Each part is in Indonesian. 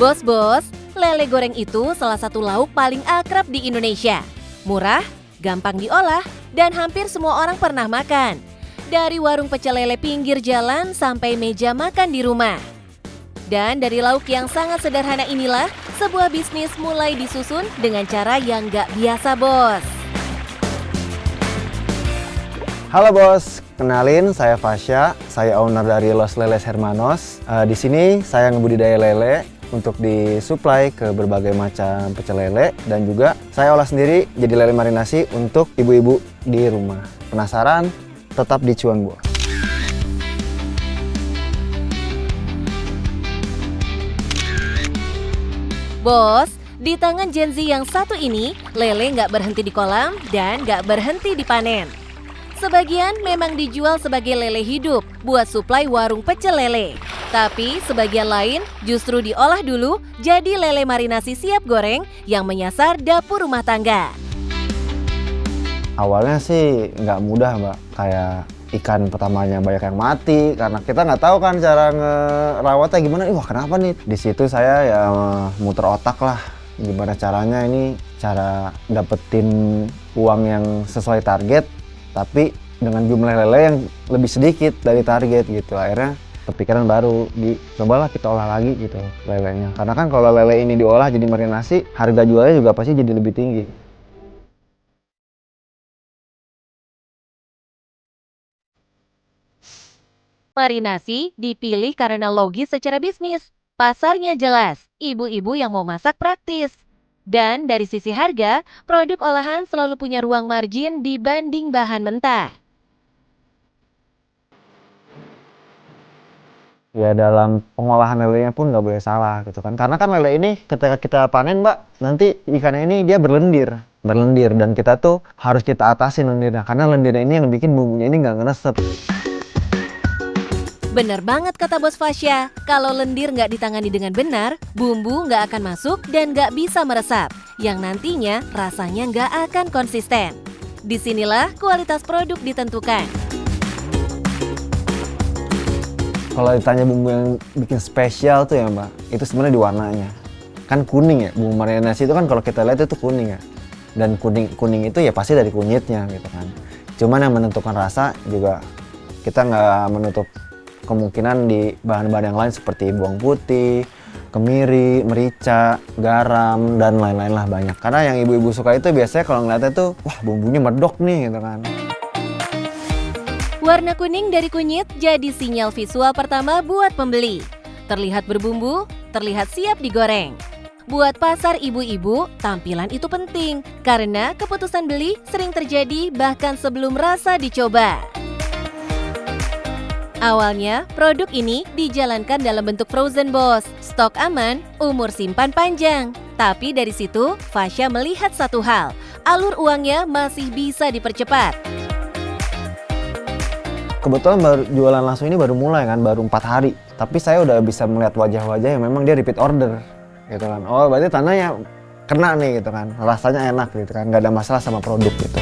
Bos-bos, lele goreng itu salah satu lauk paling akrab di Indonesia. Murah, gampang diolah, dan hampir semua orang pernah makan. Dari warung pecel lele pinggir jalan sampai meja makan di rumah. Dan dari lauk yang sangat sederhana inilah, sebuah bisnis mulai disusun dengan cara yang gak biasa, bos. Halo bos, kenalin saya Fasya, saya owner dari Los Leles Hermanos. Di sini saya ngebudidaya lele untuk disuplai ke berbagai macam pecel lele dan juga saya olah sendiri jadi lele marinasi untuk ibu-ibu di rumah. Penasaran? Tetap di Cuan Bos. Bos, di tangan Gen Z yang satu ini, lele nggak berhenti di kolam dan nggak berhenti dipanen. Sebagian memang dijual sebagai lele hidup buat suplai warung pecel lele. Tapi sebagian lain justru diolah dulu jadi lele marinasi siap goreng yang menyasar dapur rumah tangga. Awalnya sih nggak mudah mbak, kayak ikan pertamanya banyak yang mati karena kita nggak tahu kan cara ngerawatnya gimana. Wah kenapa nih? Di situ saya ya muter otak lah, gimana caranya ini cara dapetin uang yang sesuai target tapi dengan jumlah lele yang lebih sedikit dari target gitu. Akhirnya kepikiran baru, cobalah kita olah lagi gitu lelenya. Karena kan kalau lele ini diolah jadi marinasi, harga jualnya juga pasti jadi lebih tinggi. Marinasi dipilih karena logis secara bisnis. Pasarnya jelas, ibu-ibu yang mau masak praktis. Dan dari sisi harga, produk olahan selalu punya ruang margin dibanding bahan mentah. Ya dalam pengolahan lelenya pun nggak boleh salah gitu kan. Karena kan lele ini ketika kita panen mbak, nanti ikannya ini dia berlendir dan kita tuh harus kita atasin lendirnya. Karena lendirnya ini yang bikin bumbunya ini nggak ngeresep. Bener banget kata Bos Fasya, kalau lendir nggak ditangani dengan benar, bumbu nggak akan masuk dan nggak bisa meresap, yang nantinya rasanya nggak akan konsisten. Disinilah kualitas produk ditentukan. Kalau ditanya bumbu yang bikin spesial tuh ya mbak, itu sebenarnya di warnanya. Kan kuning ya, bumbu marinasi itu kan kalau kita lihat itu kuning ya. Dan kuning itu ya pasti dari kunyitnya gitu kan. Cuman yang menentukan rasa juga kita nggak menutup kemungkinan di bahan-bahan yang lain seperti bawang putih, kemiri, merica, garam, dan lain-lain lah banyak. Karena yang ibu-ibu suka itu biasanya kalau ngeliatnya tuh, wah bumbunya medok nih gitu kan. Warna kuning dari kunyit jadi sinyal visual pertama buat pembeli. Terlihat berbumbu, terlihat siap digoreng. Buat pasar ibu-ibu, tampilan itu penting karena keputusan beli sering terjadi bahkan sebelum rasa dicoba. Awalnya, produk ini dijalankan dalam bentuk frozen bos, stok aman, umur simpan panjang. Tapi dari situ, Fasya melihat satu hal, alur uangnya masih bisa dipercepat. Kebetulan baru jualan langsung ini baru mulai kan, baru 4 hari. Tapi saya udah bisa melihat wajah-wajah yang memang dia repeat order gitu kan. Oh berarti tandanya kena nih gitu kan, rasanya enak gitu kan, nggak ada masalah sama produk gitu.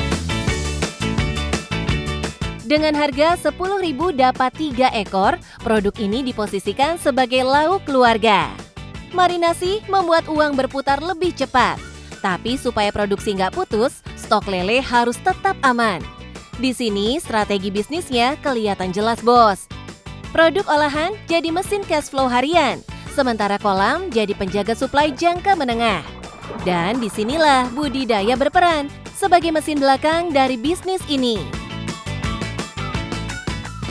Dengan harga 10.000 dapat 3 ekor, produk ini diposisikan sebagai lauk keluarga. Marinasi membuat uang berputar lebih cepat. Tapi supaya produksi nggak putus, stok lele harus tetap aman. Di sini strategi bisnisnya kelihatan jelas bos. Produk olahan jadi mesin cash flow harian, sementara kolam jadi penjaga suplai jangka menengah. Dan disinilah budidaya berperan sebagai mesin belakang dari bisnis ini.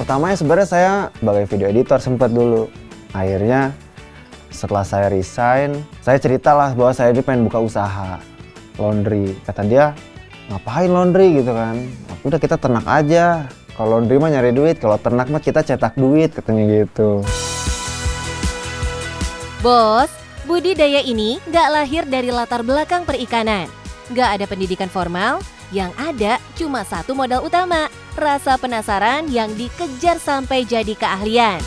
Pertamanya sebenarnya saya sebagai video editor sempat dulu. Akhirnya setelah saya resign, saya ceritalah bahwa saya ini pengen buka usaha laundry. Kata dia, ngapain laundry gitu kan? Udah kita ternak aja. Kalau laundry mah nyari duit, kalau ternak mah kita cetak duit katanya gitu. Bos, budidaya ini nggak lahir dari latar belakang perikanan. Nggak ada pendidikan formal, yang ada cuma satu modal utama, rasa penasaran yang dikejar sampai jadi keahlian.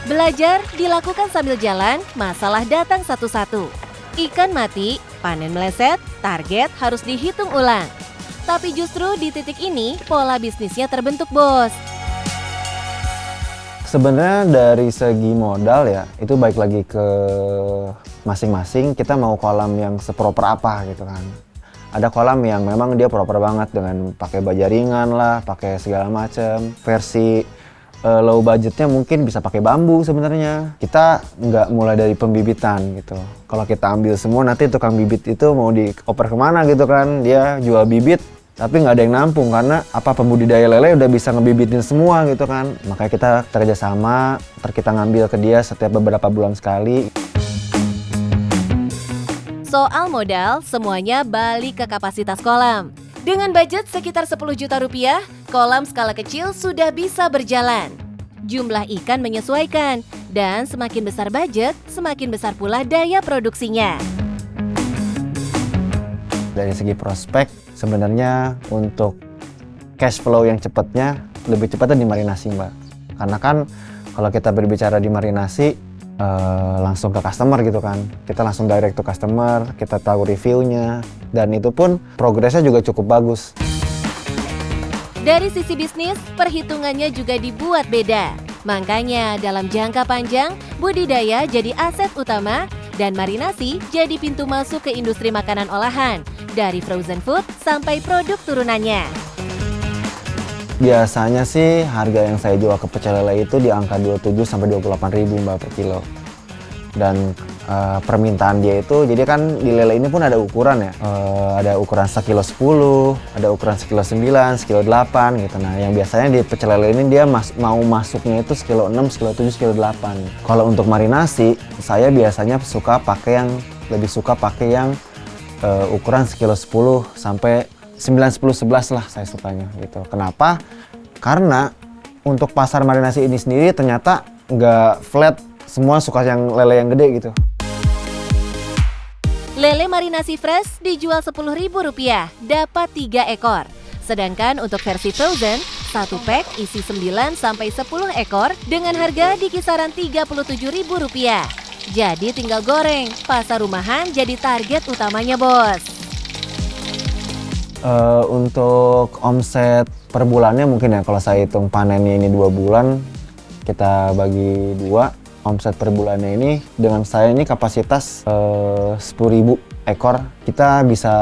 Belajar dilakukan sambil jalan, masalah datang satu-satu. Ikan mati, panen meleset, target harus dihitung ulang. Tapi justru di titik ini, pola bisnisnya terbentuk bos. Sebenarnya dari segi modal ya, itu baik lagi ke masing-masing. Kita mau kolam yang seproper apa gitu kan. Ada kolam yang memang dia proper banget dengan pakai baja ringan lah, pakai segala macam. Versi low budgetnya mungkin bisa pakai bambu sebenarnya. Kita nggak mulai dari pembibitan gitu. Kalau kita ambil semua nanti tukang bibit itu mau dioper kemana gitu kan. Dia jual bibit tapi nggak ada yang nampung karena pembudidaya lele udah bisa ngebibitin semua gitu kan. Makanya kita kerja sama, kita ngambil ke dia setiap beberapa bulan sekali. Soal modal, semuanya balik ke kapasitas kolam. Dengan budget sekitar 10 juta rupiah, kolam skala kecil sudah bisa berjalan. Jumlah ikan menyesuaikan, dan semakin besar budget, semakin besar pula daya produksinya. Dari segi prospek, sebenarnya untuk cash flow yang cepatnya, lebih cepatnya di marinasi, Mbak. Karena kan kalau kita berbicara di marinasi, langsung ke customer gitu kan. Kita langsung direct to customer, kita tahu reviewnya, dan itu pun progresnya juga cukup bagus. Dari sisi bisnis, perhitungannya juga dibuat beda. Makanya dalam jangka panjang, budidaya jadi aset utama dan marinasi jadi pintu masuk ke industri makanan olahan, dari frozen food sampai produk turunannya. Biasanya sih harga yang saya jual ke pecel lele itu di angka 27 sampai 28 ribu Mbak per kilo. Dan permintaan dia itu, jadi kan di lele ini pun ada ukuran ya. Ada ukuran sekilo 10, ada ukuran sekilo 9, sekilo 8 gitu. Nah yang biasanya di pecel lele ini dia mau masuknya itu sekilo 6, sekilo 7, sekilo 8. Kalau untuk marinasi, saya biasanya lebih suka pakai yang ukuran sekilo 10 sampai 9, 10, 11 lah saya sukanya gitu. Kenapa? Karena untuk pasar marinasi ini sendiri ternyata nggak flat, semua suka yang lele yang gede gitu. Lele marinasi fresh dijual Rp10.000, dapat 3 ekor. Sedangkan untuk versi frozen, 1 pack isi 9 sampai 10 ekor dengan harga di kisaran Rp37.000. Jadi tinggal goreng, pasar rumahan jadi target utamanya, Bos. Untuk omset per bulannya mungkin ya, kalau saya hitung panennya ini 2 bulan, kita bagi 2, omset per bulannya ini dengan saya ini kapasitas 10.000 ekor, kita bisa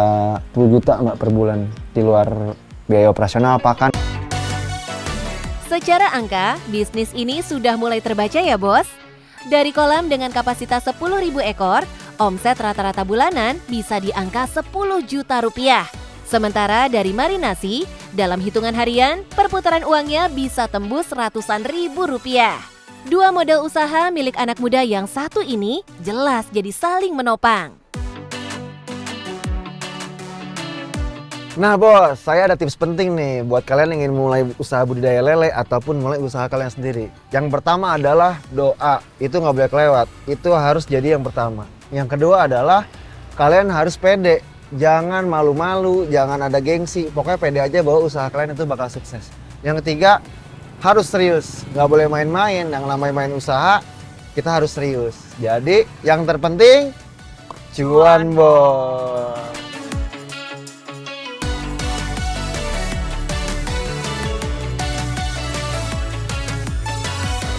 10 juta Mbak per bulan di luar biaya operasional pakan. Secara angka, bisnis ini sudah mulai terbaca ya, Bos. Dari kolam dengan kapasitas 10.000 ekor, omset rata-rata bulanan bisa di angka 10 juta rupiah. Sementara dari marinasi, dalam hitungan harian, perputaran uangnya bisa tembus ratusan ribu rupiah. Dua modal usaha milik anak muda yang satu ini jelas jadi saling menopang. Nah Bos, saya ada tips penting nih buat kalian yang ingin mulai usaha budidaya lele ataupun mulai usaha kalian sendiri. Yang pertama adalah doa, itu nggak boleh kelewat, itu harus jadi yang pertama. Yang kedua adalah kalian harus pede. Jangan malu-malu, jangan ada gengsi. Pokoknya pede aja bahwa usaha kalian itu bakal sukses. Yang ketiga, harus serius. Nggak boleh main-main. Yang namanya main usaha, kita harus serius. Jadi, yang terpenting, cuan, Bos.